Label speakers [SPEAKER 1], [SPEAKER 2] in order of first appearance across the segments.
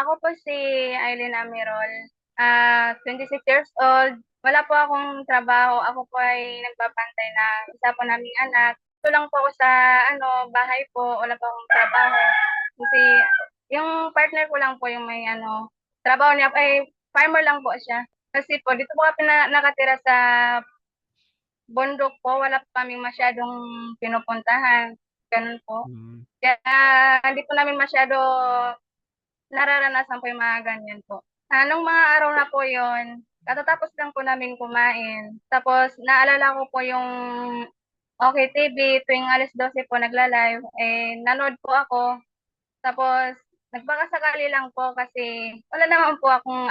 [SPEAKER 1] Ako po si Aileen Amirol, 26 years old. Wala po akong trabaho. Ako po ay nagbabantay ng isa po naming anak. Dito lang po ako sa bahay po. Wala po akong trabaho. Kasi yung partner ko lang po yung may trabaho niya ay farmer lang po siya. Kasi po dito po kami nakatira sa bundok po. Wala po kaming masyadong pinupuntahan. Ganun po.
[SPEAKER 2] Mm.
[SPEAKER 1] Kaya hindi po namin masyado nararanasan po yung mga ganyan po. Nung mga araw na po yon, katatapos lang po namin kumain. Tapos naalala ko po yung Okey TV tuwing 12:00 po nagla-live, nanood po ako. Tapos nagpakasakali lang po kasi wala naman po akong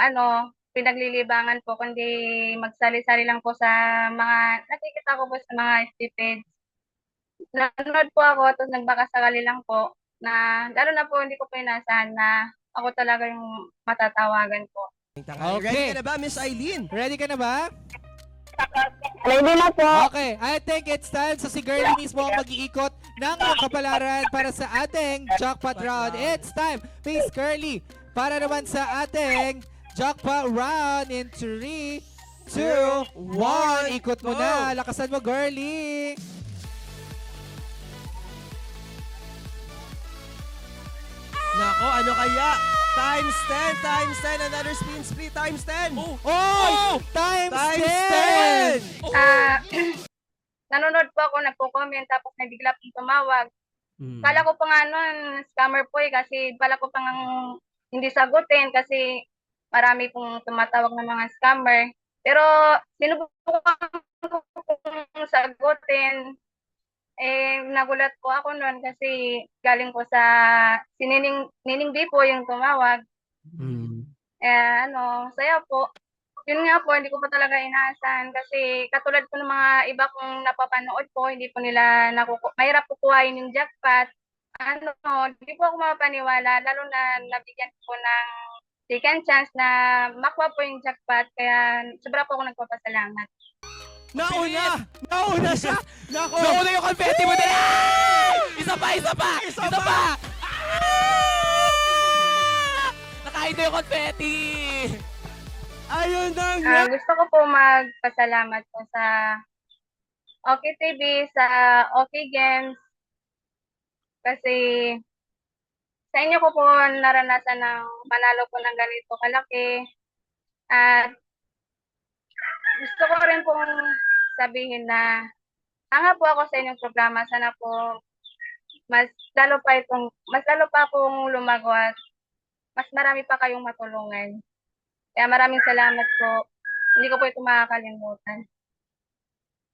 [SPEAKER 1] pinaglilibangan po kundi magsali-sali lang po sa mga nakikita ko po sa mga FB page. Nanood po ako tapos nagbakasakali lang po na lalo na po hindi ko po inaasahan na ako talaga yung matatawagan po.
[SPEAKER 2] Tanghali. Ready
[SPEAKER 3] Okay.
[SPEAKER 2] ka na ba, Miss Eileen?
[SPEAKER 3] Ready ka na ba?
[SPEAKER 1] Ready na po.
[SPEAKER 3] Okay, I think it's time. So si Girlie mismo ang mag-iikot ng iyong kapalaran para sa ating jackpot round. It's time. Please, Girlie, para naman sa ating jackpot round in 3, 2, 1. Ikot mo na. Lakasan mo, Girlie.
[SPEAKER 2] Nako, ano kaya? Times 10, times 10, another spin split, times 10.
[SPEAKER 3] Oh! Times,
[SPEAKER 2] Times
[SPEAKER 3] 10!
[SPEAKER 2] 10!
[SPEAKER 1] Ah, nanonood po ako, nagko-comment tapos may bigla pong tumawag. Akala ko pa nga nun scammer po, kasi akala ko pang hindi sagutin kasi marami pong tumatawag na mga scammer. Pero sinubukan ko pong sagutin, nagulat po ako nun kasi galing po sa si Nining D po yung tumawag. Saya po. Yun nga po, hindi ko pa talaga inaasahan kasi katulad po ng mga iba kong napapanood po, hindi po nila mahirap po kuhain yung jackpot. Hindi po ako mapapaniwala, lalo na nabigyan po ng second chance na makuha po yung jackpot, kaya sobra po ako nagpapasalamat.
[SPEAKER 2] Nauna! Nauna siya! Nako!
[SPEAKER 3] Nauna yung confetti mo na! Isa pa! Isa pa! Isa pa! Nakain na yung confetti!
[SPEAKER 2] Ayun na nga!
[SPEAKER 1] Gusto ko po magpasalamat po sa Okay TV, sa Okay Games, kasi sa inyo ko po naranasan ng manalo po ng ganito kalaki. At gusto ko rin pong sabihin na hanga po ako sa inyong programa. Sana po mas lalo pa pong lumago at mas marami pa kayong matulungan. Kaya maraming salamat po. Hindi ko po ito makakalimutan.